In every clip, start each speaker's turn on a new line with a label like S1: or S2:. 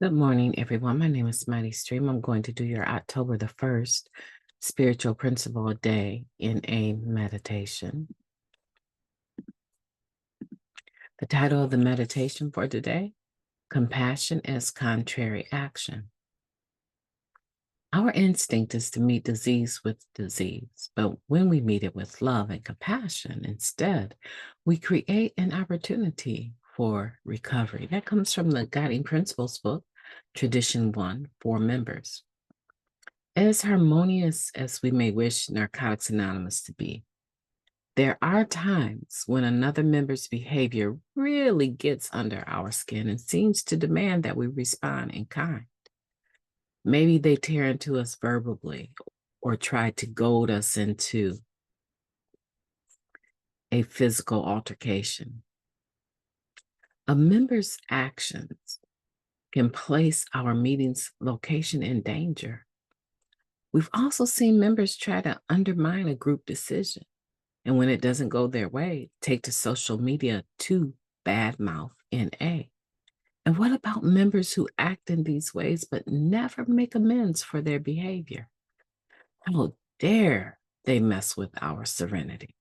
S1: Good morning, everyone. My name is MightyStream. I'm going to do your October the 1st spiritual principle a day in a meditation. The title of the meditation for today, Compassion as Contrary Action. Our instinct is to meet disease with disease, but when we meet it with love and compassion instead, we create an opportunity for recovery. That comes from the Guiding Principles book, Tradition 1, for members. As harmonious as we may wish Narcotics Anonymous to be, there are times when another member's behavior really gets under our skin and seems to demand that we respond in kind. Maybe they tear into us verbally or try to goad us into a physical altercation. A member's actions can place our meeting's location in danger. We've also seen members try to undermine a group decision. And when it doesn't go their way, take to social media to badmouth NA. And what about members who act in these ways but never make amends for their behavior? How dare they mess with our serenity?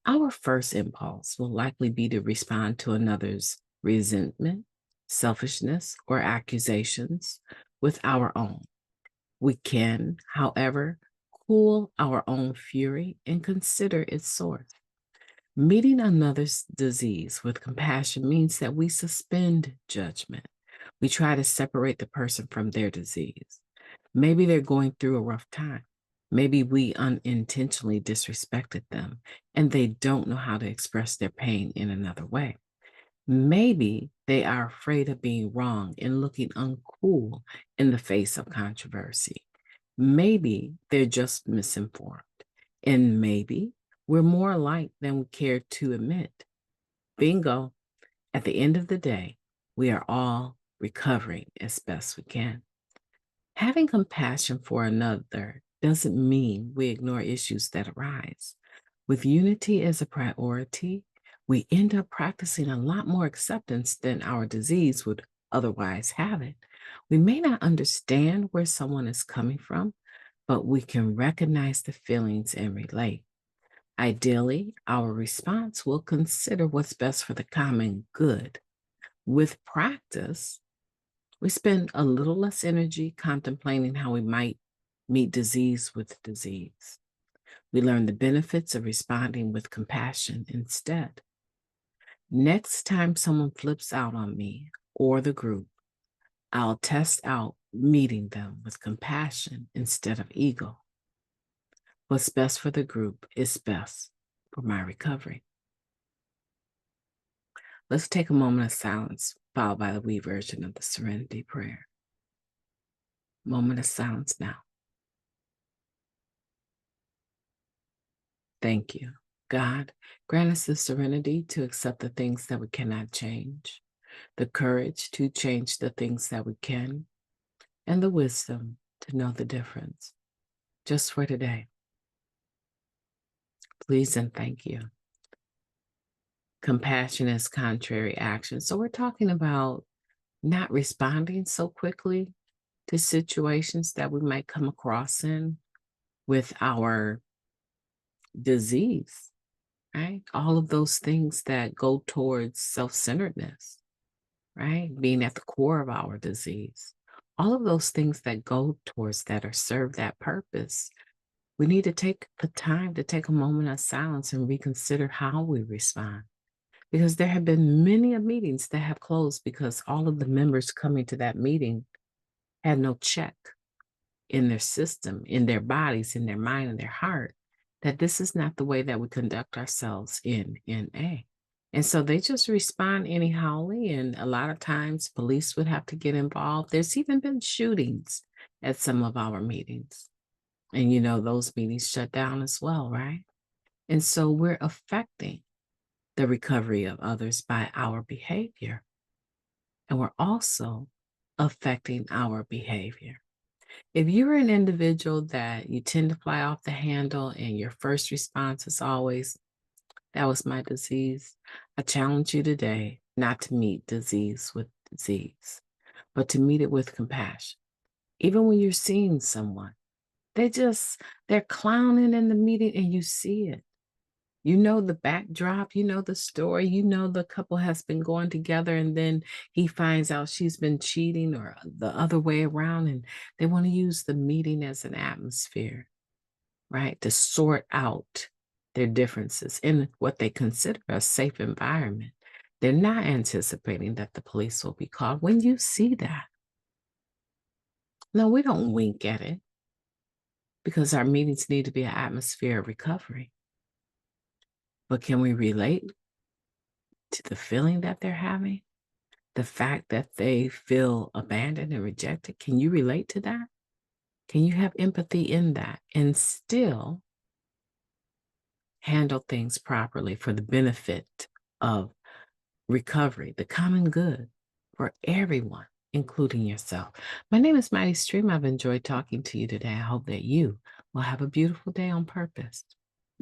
S1: Our first impulse will likely be to respond to another's resentment, selfishness, or accusations with our own. We can, however, cool our own fury and consider its source. Meeting another's disease with compassion means that we suspend judgment. We try to separate the person from their disease. Maybe they're going through a rough time. Maybe we unintentionally disrespected them and they don't know how to express their pain in another way. Maybe they are afraid of being wrong and looking uncool in the face of controversy. Maybe they're just misinformed. And maybe we're more alike than we care to admit. Bingo. At the end of the day, we are all recovering as best we can. Having compassion for another doesn't mean we ignore issues that arise. With unity as a priority, we end up practicing a lot more acceptance than our disease would otherwise have it. We may not understand where someone is coming from, but we can recognize the feelings and relate. Ideally, our response will consider what's best for the common good. With practice, we spend a little less energy contemplating how we might meet disease with disease. We learn the benefits of responding with compassion instead. Next time someone flips out on me or the group, I'll test out meeting them with compassion instead of ego. What's best for the group is best for my recovery. Let's take a moment of silence, followed by the we version of the Serenity Prayer. Moment of silence now. Thank you. God, grant us the serenity to accept the things that we cannot change, the courage to change the things that we can, and the wisdom to know the difference. Just for today. Please and thank you. Compassion is contrary action. So we're talking about not responding so quickly to situations that we might come across in with our disease, right? All of those things that go towards self-centeredness, right? Being at the core of our disease. All of those things that go towards that or serve that purpose. We need to take the time to take a moment of silence and reconsider how we respond. Because there have been many of meetings that have closed because all of the members coming to that meeting had no check in their system, in their bodies, in their mind, and their heart, that this is not the way that we conduct ourselves in NA. And so they just respond anyhowly. And a lot of times police would have to get involved. There's even been shootings at some of our meetings. And you know, those meetings shut down as well, right? And so we're affecting the recovery of others by our behavior. And we're also affecting our behavior. If you're an individual that you tend to fly off the handle and your first response is always, that was my disease, I challenge you today not to meet disease with disease. but to meet it with compassion. Even when you're seeing someone, they're clowning in the meeting and you see it. You know the backdrop, you know the story, you know the couple has been going together and then he finds out she's been cheating or the other way around, and they want to use the meeting as an atmosphere, right? To sort out their differences in what they consider a safe environment. They're not anticipating that the police will be called. When you see that, no, we don't wink at it because our meetings need to be an atmosphere of recovery. But can we relate to the feeling that they're having? The fact that they feel abandoned and rejected? Can you relate to that? Can you have empathy in that and still handle things properly for the benefit of recovery, the common good for everyone, including yourself? My name is Mighty Stream. I've enjoyed talking to you today. I hope that you will have a beautiful day on purpose.